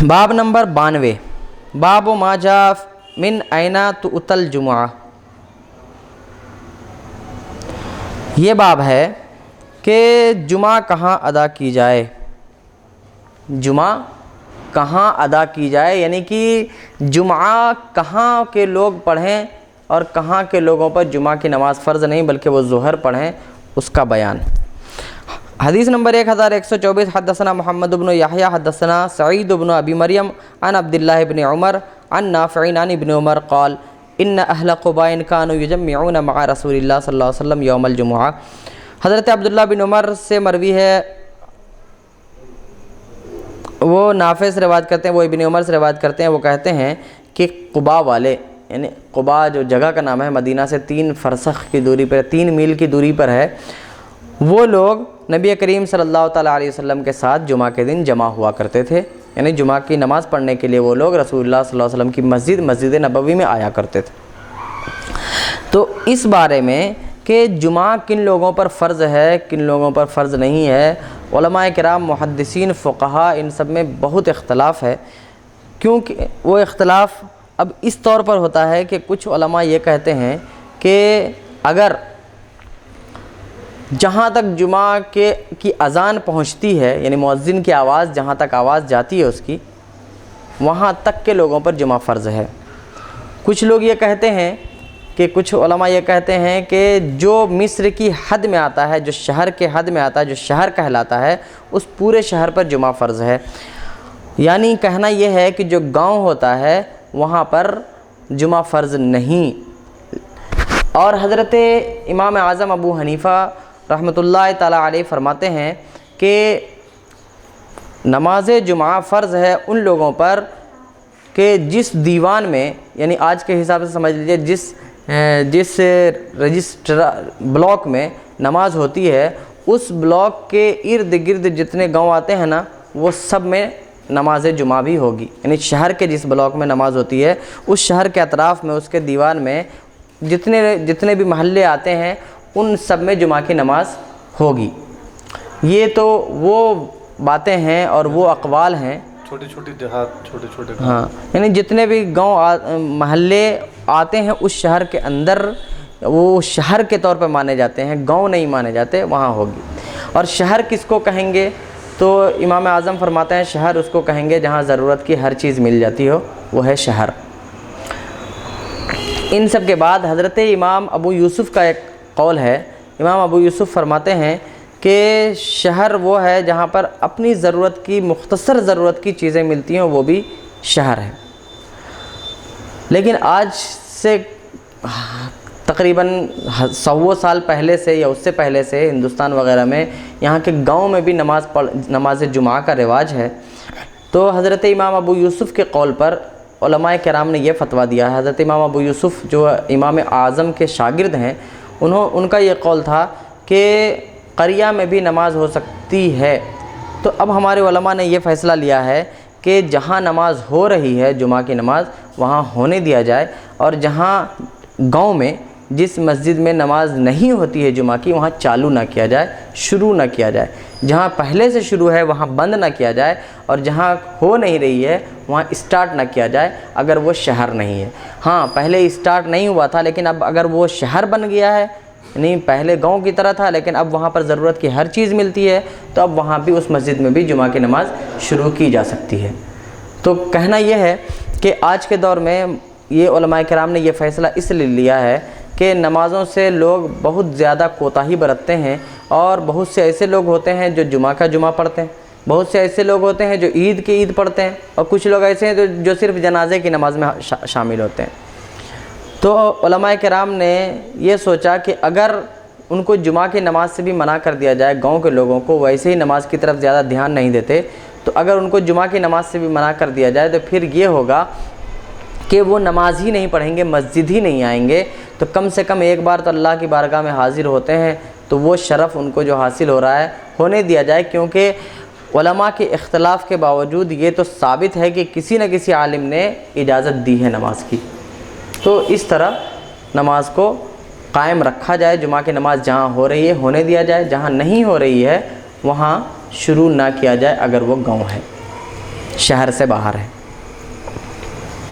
باب نمبر 92، باب ما جاء من اینا تؤتی الجمعہ۔ یہ باب ہے کہ جمعہ کہاں ادا کی جائے، جمعہ کہاں ادا کی جائے، یعنی کہ جمعہ کہاں کے لوگ پڑھیں اور کہاں کے لوگوں پر جمعہ کی نماز فرض نہیں بلکہ وہ ظہر پڑھیں، اس کا بیان۔ حدیث نمبر 1124، حدثنا محمد بن یحییٰ حدثنا سعید بن ابی مریم عن عبداللہ بن عمر عن نافع عن ابن عمر قال ان اہل قباء كانوا یجمعون مع رسول اللہ صلی اللہ علیہ وسلم یوم الجمعہ۔ حضرت عبداللہ بن عمر سے مروی ہے، وہ نافع سے روایت کرتے ہیں، وہ ابن عمر سے روایت کرتے ہیں، وہ کہتے ہیں کہ قباء والے، یعنی قباء جو جگہ کا نام ہے، مدینہ سے 3 فرسخ کی دوری پر، 3 میل کی دوری پر ہے، وہ لوگ نبی کریم صلی اللہ تعالیٰ علیہ وسلم کے ساتھ جمعہ کے دن جمع ہوا کرتے تھے، یعنی جمعہ کی نماز پڑھنے کے لیے وہ لوگ رسول اللہ صلی اللہ علیہ وسلم کی مسجد نبوی میں آیا کرتے تھے۔ تو اس بارے میں کہ جمعہ کن لوگوں پر فرض ہے کن لوگوں پر فرض نہیں ہے، علماء کرام، محدثین، فقہاء، ان سب میں بہت اختلاف ہے، کیونکہ وہ اختلاف اب اس طور پر ہوتا ہے کہ کچھ علماء یہ کہتے ہیں کہ اگر جہاں تک جمعہ کی اذان پہنچتی ہے، یعنی مؤذن کی آواز جہاں تک آواز جاتی ہے اس کی، وہاں تک کے لوگوں پر جمعہ فرض ہے۔ کچھ لوگ یہ کہتے ہیں کہ کچھ علماء یہ کہتے ہیں کہ جو مصر کی حد میں آتا ہے، جو شہر کے حد میں آتا ہے، جو شہر کہلاتا ہے، اس پورے شہر پر جمعہ فرض ہے۔ یعنی کہنا یہ ہے کہ جو گاؤں ہوتا ہے وہاں پر جمعہ فرض نہیں۔ اور حضرت امام اعظم ابو حنیفہ رحمۃ اللہ تعالیٰ علیہ فرماتے ہیں کہ نماز جمعہ فرض ہے ان لوگوں پر کہ جس دیوان میں، یعنی آج کے حساب سے سمجھ لیجیے جس رجسٹر بلاک میں نماز ہوتی ہے، اس بلاک کے ارد گرد جتنے گاؤں آتے ہیں نا، وہ سب میں نماز جمعہ بھی ہوگی۔ یعنی شہر کے جس بلاک میں نماز ہوتی ہے، اس شہر کے اطراف میں، اس کے دیوان میں جتنے بھی محلے آتے ہیں، ان سب میں جمعہ کی نماز ہوگی۔ یہ تو وہ باتیں ہیں اور وہ اقوال ہیں، چھوٹی چھوٹی دیہات، چھوٹے چھوٹے ہاں، یعنی جتنے بھی گاؤں محلے آتے ہیں اس شہر کے اندر، وہ شہر کے طور پہ مانے جاتے ہیں، گاؤں نہیں مانے جاتے، وہاں ہوگی۔ اور شہر کس کو کہیں گے تو امام اعظم فرماتے ہیں شہر اس کو کہیں گے جہاں ضرورت کی ہر چیز مل جاتی ہو، وہ ہے شہر۔ ان سب کے بعد حضرت امام ابو یوسف کا ایک قول ہے، امام ابو یوسف فرماتے ہیں کہ شہر وہ ہے جہاں پر اپنی ضرورت کی، مختصر ضرورت کی چیزیں ملتی ہیں، وہ بھی شہر ہے۔ لیکن آج سے تقریباً 100 سال پہلے سے یا اس سے پہلے سے ہندوستان وغیرہ میں یہاں کے گاؤں میں بھی نماز جمعہ کا رواج ہے۔ تو حضرت امام ابو یوسف کے قول پر علماء کرام نے یہ فتویٰ دیا ہے۔ حضرت امام ابو یوسف جو امام اعظم کے شاگرد ہیں، ان کا یہ قول تھا کہ قریہ میں بھی نماز ہو سکتی ہے۔ تو اب ہمارے علماء نے یہ فیصلہ لیا ہے کہ جہاں نماز ہو رہی ہے جمعہ کی نماز، وہاں ہونے دیا جائے، اور جہاں گاؤں میں جس مسجد میں نماز نہیں ہوتی ہے جمعہ کی، وہاں چالو نہ کیا جائے، شروع نہ کیا جائے۔ جہاں پہلے سے شروع ہے وہاں بند نہ کیا جائے، اور جہاں ہو نہیں رہی ہے وہاں اسٹارٹ نہ کیا جائے اگر وہ شہر نہیں ہے۔ ہاں، پہلے اسٹارٹ نہیں ہوا تھا، لیکن اب اگر وہ شہر بن گیا ہے، یعنی پہلے گاؤں کی طرح تھا لیکن اب وہاں پر ضرورت کی ہر چیز ملتی ہے، تو اب وہاں بھی اس مسجد میں بھی جمعہ کی نماز شروع کی جا سکتی ہے۔ تو کہنا یہ ہے کہ آج کے دور میں یہ علماء کرام نے یہ فیصلہ اس لیے لیا ہے کہ نمازوں سے لوگ بہت زیادہ کوتاہی برتتے ہیں، اور بہت سے ایسے لوگ ہوتے ہیں جو جمعہ کا جمعہ پڑھتے ہیں، بہت سے ایسے لوگ ہوتے ہیں جو عید کی عید پڑھتے ہیں، اور کچھ لوگ ایسے ہیں جو صرف جنازے کی نماز میں شامل ہوتے ہیں۔ تو علماء کرام نے یہ سوچا کہ اگر ان کو جمعہ کی نماز سے بھی منع کر دیا جائے، گاؤں کے لوگوں کو ویسے ہی نماز کی طرف زیادہ دھیان نہیں دیتے، تو اگر ان کو جمعہ کی نماز سے بھی منع کر دیا جائے تو پھر یہ ہوگا کہ وہ نماز ہی نہیں پڑھیں گے، مسجد ہی نہیں آئیں گے، تو کم سے کم ایک بار تو اللہ کی بارگاہ میں حاضر ہوتے ہیں، تو وہ شرف ان کو جو حاصل ہو رہا ہے ہونے دیا جائے، کیونکہ علماء کے اختلاف کے باوجود یہ تو ثابت ہے کہ کسی نہ کسی عالم نے اجازت دی ہے نماز کی۔ تو اس طرح نماز کو قائم رکھا جائے، جمعہ کی نماز جہاں ہو رہی ہے ہونے دیا جائے، جہاں نہیں ہو رہی ہے وہاں شروع نہ کیا جائے اگر وہ گاؤں ہے۔ شہر سے باہر ہے.